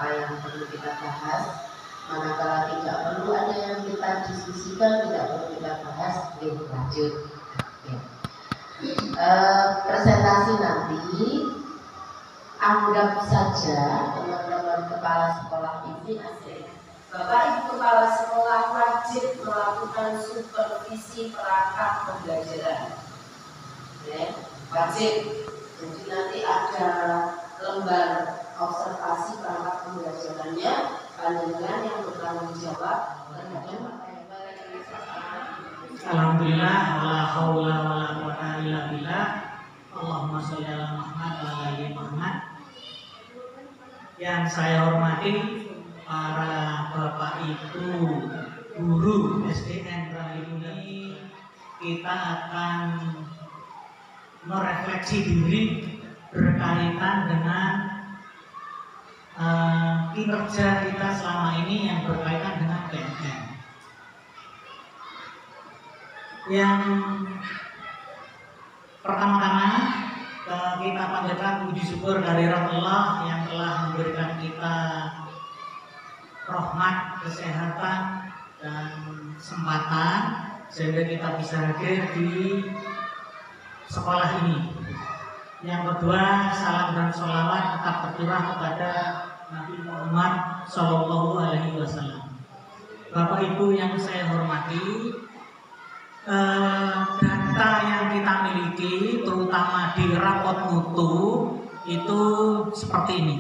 apa yang perlu kita bahas. Manakala tidak perlu ada yang kita diskusikan, tidak perlu kita bahas, lanjut. Presentasi nanti anggap saja teman-teman kepala sekolah ini asik. Bapak Ibu kepala sekolah wajib melakukan supervisi perangkat pembelajaran. Ya, wajib. Jadi nanti ada lembar observasi perangkat pembelajarannya, panjenengan yang bertanggung jawab terhadap Alhamdulillah, wala haula wala quwwata illa billah. Allahumma sholli ala Muhammad wa ala ali Muhammad. Yang saya hormati para Bapak Ibu guru SDN ini, kita akan merefleksi diri berkaitan dengan kinerja kita selama ini yang berkaitan dengan PMM. Yang pertama-tama kita panjatkan puji syukur dari Allah yang telah memberikan kita rahmat, kesehatan, dan kesempatan sehingga kita bisa hadir di sekolah ini. Yang kedua, salam dan sholawat tetap tercurah kepada Nabi Muhammad Sallallahu Alaihi Wasallam. Bapak Ibu yang saya hormati, data yang kita miliki terutama di rapot mutu itu seperti ini.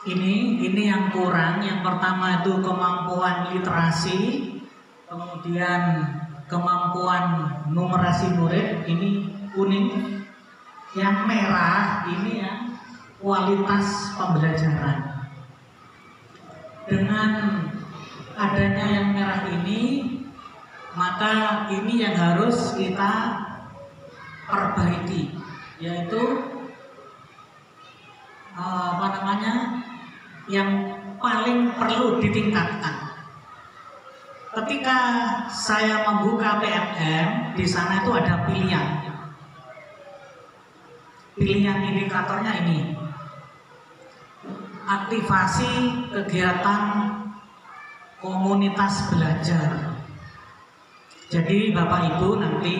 Ini yang kurang. Yang pertama itu kemampuan literasi, kemudian kemampuan numerasi murid, ini kuning. Yang merah ini yang kualitas pembelajaran. Dengan adanya yang merah ini, maka ini yang harus kita perbaiki, yaitu yang paling perlu ditingkatkan. Ketika saya membuka PMM, di sana itu ada pilihan. Pilihan indikatornya ini, aktivasi kegiatan komunitas belajar. Jadi Bapak Ibu nanti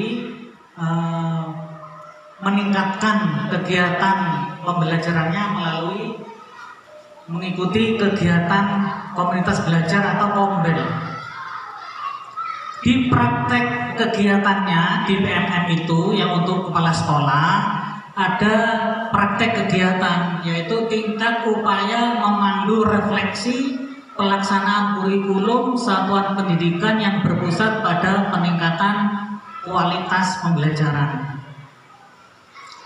meningkatkan kegiatan pembelajarannya melalui mengikuti kegiatan komunitas belajar atau kombel. Di praktek kegiatannya di PMM itu yang untuk kepala sekolah ada praktek kegiatan, yaitu tingkat upaya memandu refleksi pelaksanaan kurikulum satuan pendidikan yang berpusat pada peningkatan kualitas pembelajaran.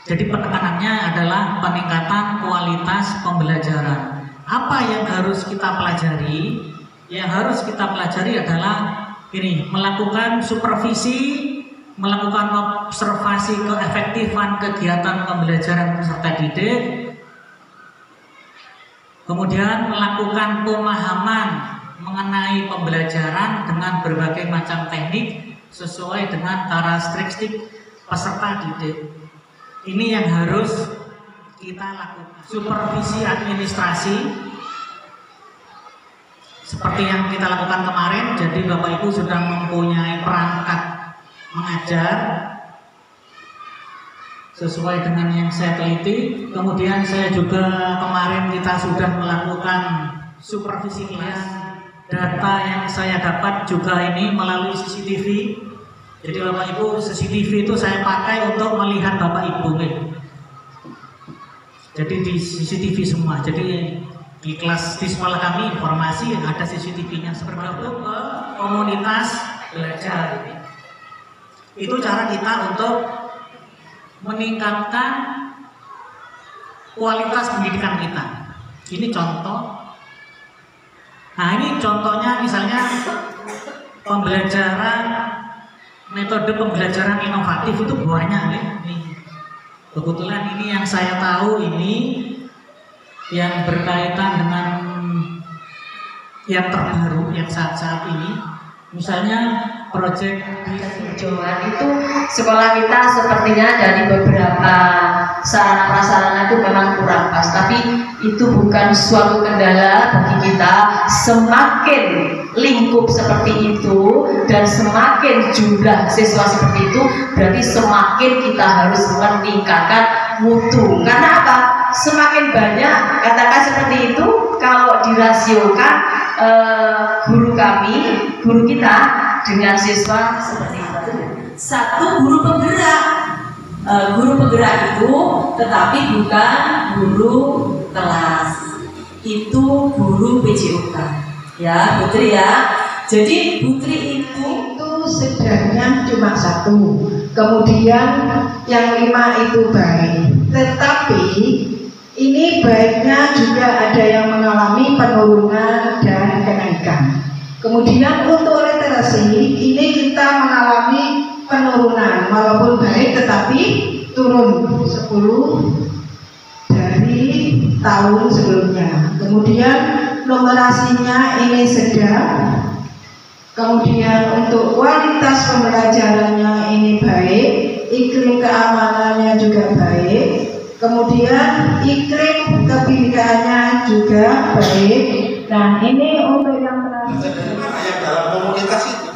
Jadi penekanannya adalah peningkatan kualitas pembelajaran. Apa yang harus kita pelajari? Yang harus kita pelajari adalah ini, melakukan supervisi, melakukan observasi keefektifan kegiatan pembelajaran peserta didik, kemudian melakukan pemahaman mengenai pembelajaran dengan berbagai macam teknik sesuai dengan karakteristik peserta didik. Ini yang harus kita lakukan. Supervisi administrasi seperti yang kita lakukan kemarin. Jadi Bapak Ibu sudah mempunyai perangkat mengajar sesuai dengan yang saya teliti. Kemudian saya juga kemarin kita sudah melakukan supervisi kelas. Data yang saya dapat juga ini melalui CCTV. Jadi Bapak Ibu, CCTV itu saya pakai untuk melihat Bapak Ibu. Jadi di CCTV semua. Jadi di kelas di sekolah kami informasi ada CCTV-nya bergabung ke komunitas belajar. Itu cara kita untuk meningkatkan kualitas pendidikan kita. Ini contoh. Nah, ini contohnya misalnya pembelajaran, metode pembelajaran inovatif itu banyak nih. Kebetulan ini yang saya tahu ini yang berkaitan dengan yang terbaru yang saat ini. Misalnya proyek hijauan itu sekolah kita sepertinya dari beberapa sarana prasarana itu memang kurang pas, tapi itu bukan suatu kendala bagi kita. Semakin lingkup seperti itu dan semakin jumlah siswa seperti itu, berarti semakin kita harus meningkatkan mutu. Karena apa? Semakin banyak, katakan seperti itu, kalau dirasiokan guru kita dengan siswa seperti itu. Satu guru penggerak, guru penggerak itu tetapi bukan guru kelas, itu guru PJOK ya Putri ya. Jadi Putri itu sedangnya cuma 1, kemudian yang 5 itu baik, tetapi ini baiknya juga ada yang mengalami penurunan dan kenaikan. Kemudian untuk literasi ini kita mengalami penurunan, walaupun baik tetapi turun 10 dari tahun sebelumnya. Kemudian numerasinya ini sedang. Kemudian untuk kualitas pembelajarannya ini baik, iklim keamanannya juga baik, kemudian iklim kebinekaan juga baik. Nah ini untuk yang terakhir. Yang dalam komunitas itu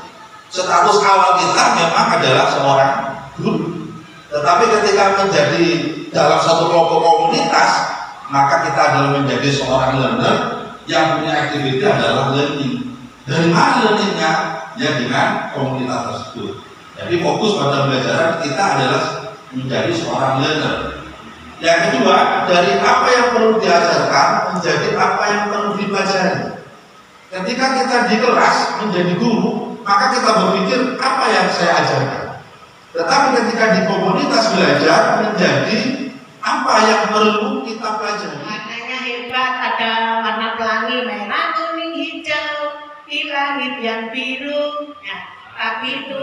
status awal kita memang adalah seorang guru, tetapi ketika menjadi dalam satu kelompok komunitas, maka kita adalah menjadi seorang learner yang punya aktiviti adalah learning. Dari mana learningnya? Ya dengan komunitas tersebut. Jadi fokus pada pembelajaran kita adalah menjadi seorang learner. Yang kedua, dari apa yang perlu diajarkan menjadi apa yang perlu dipelajari. Ketika kita di kelas menjadi guru, maka kita berpikir apa yang saya ajarkan. Tetapi ketika di komunitas belajar menjadi apa yang perlu kita pelajari. Warnanya hebat, ada warna pelangi merah, kuning, hijau, di langit yang biru. Ya, tapi itu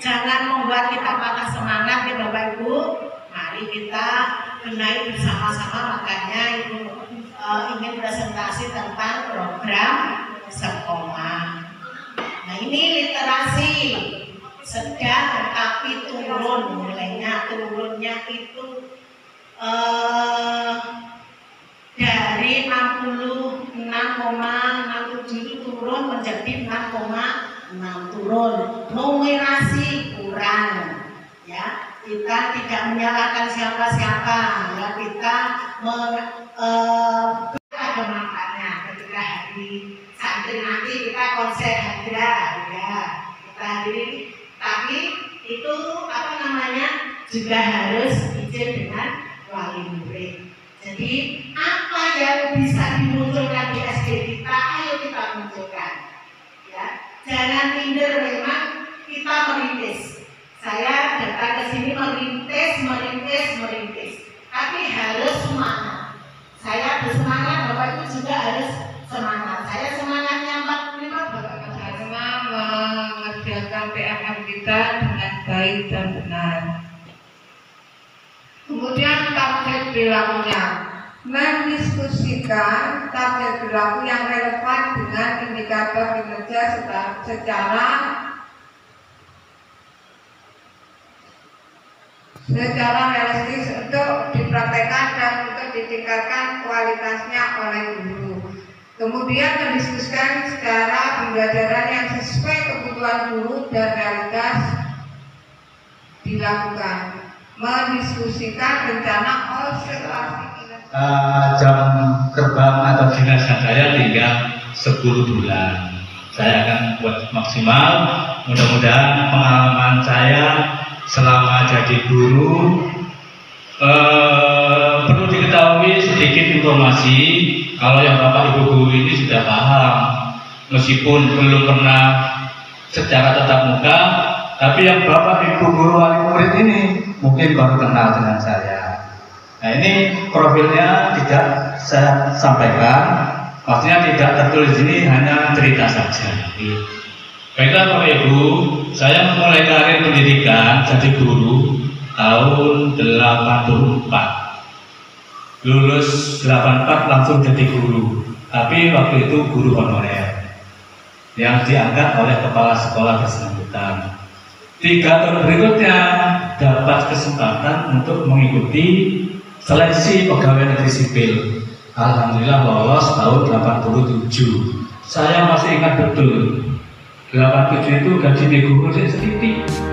jangan membuat kita patah semangat ya Bapak Ibu. Mari kita benahi bersama-sama, makanya Ibu ingin presentasi tentang program sekolah. Nah ini literasi sedang tapi turun nilainya, turunnya itu dari 66,67 turun menjadi 6,6 turun. Numerasi kurang ya. Kita tidak menyalahkan siapa-siapa ya, kita ada manfaatnya. Ketika hari santri nanti kita konser hadirah ya, kita hadiri, tapi itu apa namanya juga harus izin dengan wali murid. Jadi apa yang bisa dimunculkan di SD kita, ayo kita munculkan ya. Jangan minder, memang kita merintis. Saya datang ke sini merintis, tapi harus semangat. Saya bersemangat, Bapak Ibu juga harus semangat. Saya semangatnya 45, Bapak Ibu karena mengerjakan PMM kita dengan baik dan benar. Kemudian target perilakunya, mendiskusikan target perilaku yang relevan dengan indikator kinerja secara realistis untuk dipraktekkan dan untuk ditingkatkan kualitasnya oleh guru. Kemudian mendiskusikan secara pembelajaran yang sesuai kebutuhan guru dan realitas dilakukan. Mendiskusikan rencana observasi jam terbang atau jenazah saya tinggal 10 bulan. Saya akan buat maksimal. Mudah-mudahan pengalaman saya selama jadi guru, perlu diketahui sedikit informasi. Kalau yang Bapak Ibu guru ini sudah paham, meskipun belum pernah secara tatap muka, tapi yang Bapak Ibu guru wali murid ini mungkin baru kenal dengan saya. Nah ini profilnya tidak saya sampaikan, maksudnya tidak tertulis ini, hanya cerita saja. Baiklah Bapak Ibu, saya memulai karir pendidikan jadi guru tahun 84. Lulus 84 langsung jadi guru, tapi waktu itu guru honorer yang diangkat oleh kepala sekolah bersangkutan. 3 tahun berikutnya dapat kesempatan untuk mengikuti seleksi pegawai negeri sipil. Alhamdulillah lolos tahun 87. Saya masih ingat betul, 87 itu gaji guru sedikit.